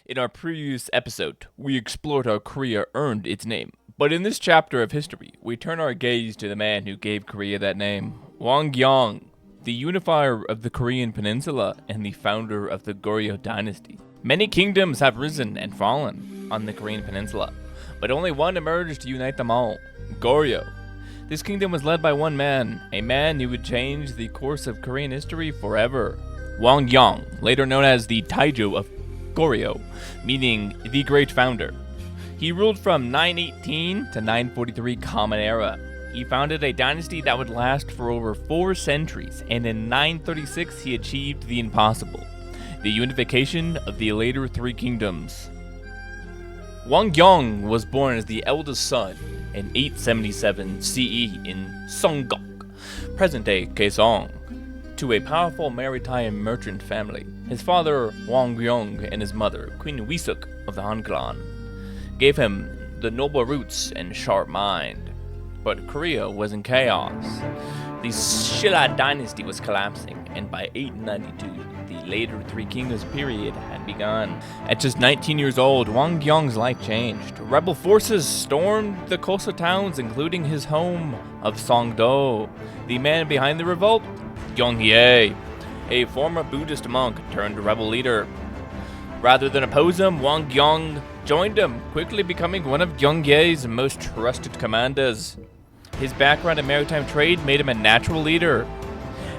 In our previous episode, we explored how Korea earned its name. But in this chapter of history, we turn our gaze to the man who gave Korea that name, Hwangryong, the unifier of the Korean peninsula and the founder of the Goryeo dynasty. Many kingdoms have risen and fallen on the Korean peninsula, but only one emerged to unite them all, Goryeo. This kingdom was led by one man, a man who would change the course of Korean history forever. Hwangryong, later known as the Taejo of Goryeo, meaning the great founder. He ruled from 918 to 943 Common Era. He founded a dynasty that would last for over 4 centuries, and in 936 he achieved the impossible, the unification of the later 3 kingdoms. Hwangryong was born as the eldest son in 877 CE in Songgok, present-day Kaesong, to a powerful maritime merchant family. His father, Hwangryong, and his mother, Queen Wisuk of the Han clan, gave him the noble roots and sharp mind. But Korea was in chaos. The Shilla dynasty was collapsing, and by 892, the later 3 kingdoms period had begun. At just 19 years old, Hwangryong's life changed. Rebel forces stormed the coastal towns, including his home of Songdo. The man behind the revolt, Gyeonghae, a former Buddhist monk turned rebel leader. Rather than oppose him, Hwangryong joined him, quickly becoming one of Gyeonghae's most trusted commanders. His background in maritime trade made him a natural leader,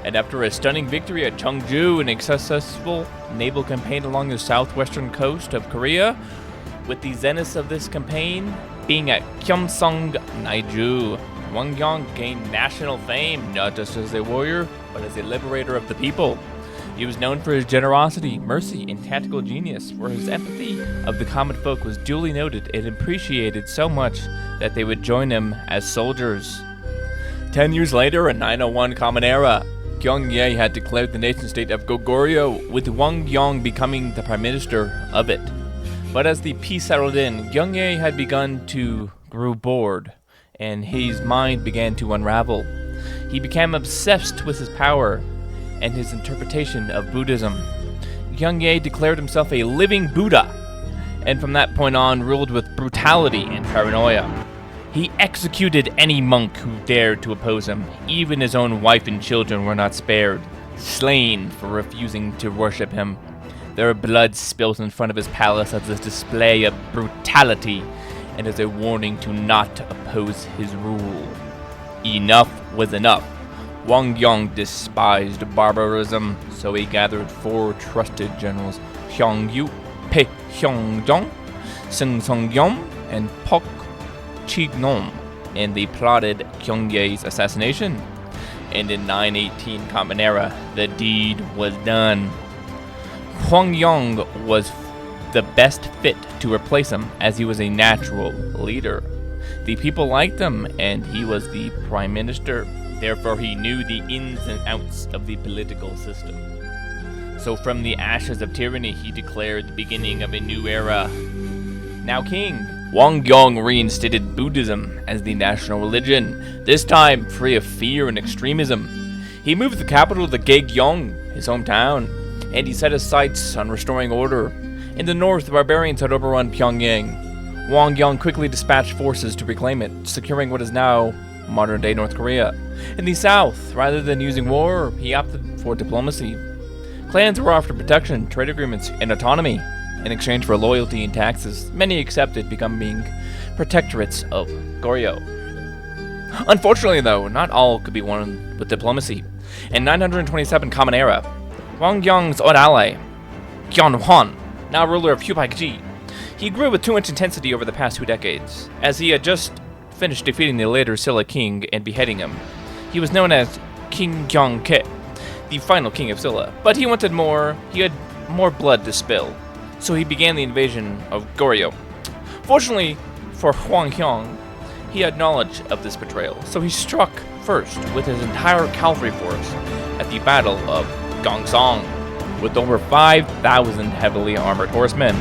and after a stunning victory at Cheongju and a successful naval campaign along the southwestern coast of Korea, with the zenith of this campaign being at Gyeomsong, Naiju, Hwangryong gained national fame not just as a warrior, but as a liberator of the people. He was known for his generosity, mercy, and tactical genius, where his empathy of the common folk was duly noted and appreciated so much that they would join him as soldiers. 10 years later, in 901 Common Era, Gyeonghae had declared the nation-state of Goryeo, with Hwangryong becoming the prime minister of it. But as the peace settled in, Gyeonghae had begun to grow bored, and his mind began to unravel. He became obsessed with his power and his interpretation of Buddhism. Gyeonghae declared himself a living Buddha, and from that point on ruled with brutality and paranoia. He executed any monk who dared to oppose him. Even his own wife and children were not spared, slain for refusing to worship him. Their blood spilt in front of his palace as a display of brutality and as a warning to not oppose his rule. Enough was enough. Hwangryong despised barbarism, so he gathered 4 trusted generals, Hyongyu, Pae Hyongdong, Seung Song-yeom, and Pok Chi-nom, and they plotted Gyeonghae's assassination. And in 918 Common Era, the deed was done. Hwangryong was the best fit to replace him, as he was a natural leader. The people liked him, and he was the prime minister. Therefore, he knew the ins and outs of the political system. So from the ashes of tyranny, he declared the beginning of a new era. Now king, Hwangryong reinstated Buddhism as the national religion, this time free of fear and extremism. He moved the capital to Gaegyeong, his hometown, and he set his sights on restoring order. In the north, the barbarians had overrun Pyongyang. Hwangryong quickly dispatched forces to reclaim it, securing what is now modern-day North Korea. In the south, rather than using war, he opted for diplomacy. Clans were offered protection, trade agreements, and autonomy in exchange for loyalty and taxes. Many accepted, becoming protectorates of Goryeo. Unfortunately, though, not all could be won with diplomacy. In 927 Common Era, Hwangryong's old ally, Gyeonhwan, now ruler of Hupbaekji, he grew with too much intensity over the past 2 decades, as he had just finished defeating the later Silla king and beheading him. He was known as King Gyeongke, the final king of Silla, but he wanted more. He had more blood to spill, so he began the invasion of Goryeo. Fortunately for Hwangryong, he had knowledge of this betrayal, so he struck first with his entire cavalry force at the Battle of Gongseong, with over 5,000 heavily armored horsemen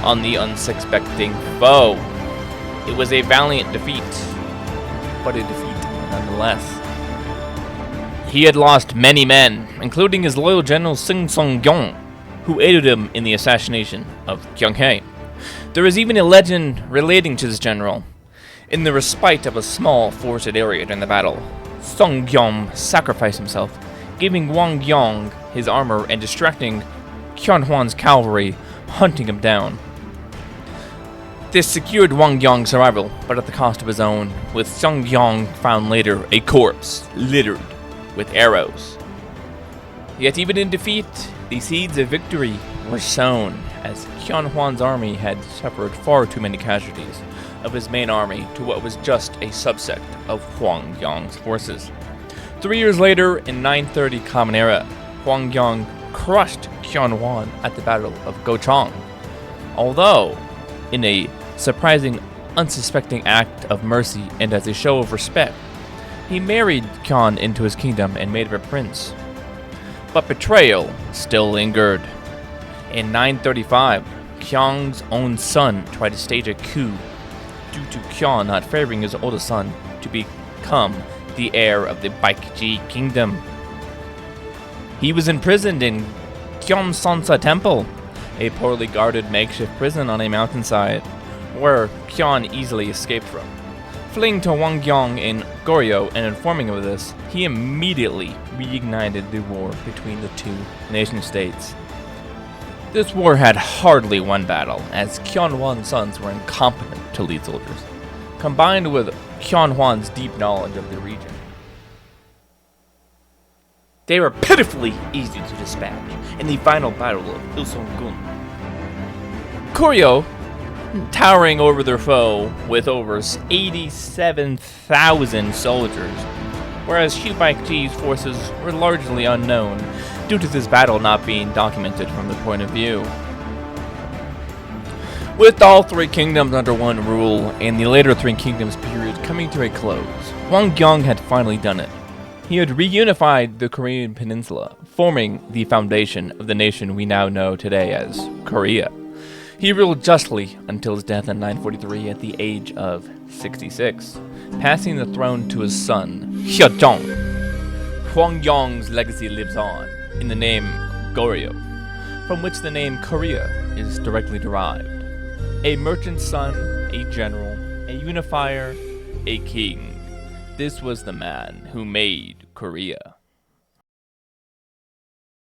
on the unsuspecting foe. It was a valiant defeat, but a defeat nonetheless. He had lost many men, including his loyal general Seung Song-yeom, who aided him in the assassination of Kyung Hae. There is even a legend relating to this general. In the respite of a small forested area during the battle, Song Gyom sacrificed himself, giving Wang Yong his armor and distracting Kyun Hwan's cavalry, hunting him down. This secured Wang Yong's survival, but at the cost of his own, with Song Yong found later a corpse littered with arrows. Yet even in defeat, the seeds of victory were sown, as Kyun Hwan's army had suffered far too many casualties of his main army to what was just a subset of Huang Yong's forces. 3 years later, in 930 Common Era, Huang Yong crushed Kyun Hwan at the Battle of Gochang. Although, in a surprising, unsuspecting act of mercy and as a show of respect, he married Kyun into his kingdom and made her prince. But betrayal still lingered. In 935, Kyung's own son tried to stage a coup due to Kyun not favoring his oldest son to become the heir of the Baekje kingdom. He was imprisoned in Gyeongsansa Temple, a poorly guarded makeshift prison on a mountainside, where Kyun easily escaped from. Fleeing to Wangyong in Goryeo and informing of this, he immediately reignited the war between the two nation-states. This war had hardly one battle, as Kyun Hwan's sons were incompetent to lead soldiers, combined with Kyun Hwan's deep knowledge of the region. They were pitifully easy to dispatch in the final battle of Ilsung-gun. Goryeo, towering over their foe with over 87,000 soldiers, whereas Shu Baekje's forces were largely unknown due to this battle not being documented from the point of view. With all three kingdoms under one rule and the later Three Kingdoms period coming to a close, Wang Yong had finally done it. He had reunified the Korean peninsula, forming the foundation of the nation we now know today as Korea. He ruled justly until his death in 943 at the age of 66, passing the throne to his son, Hyejong. Huang Yong's legacy lives on in the name Goryeo, from which the name Korea is directly derived. A merchant's son, a general, a unifier, a king. This was the man who made Korea.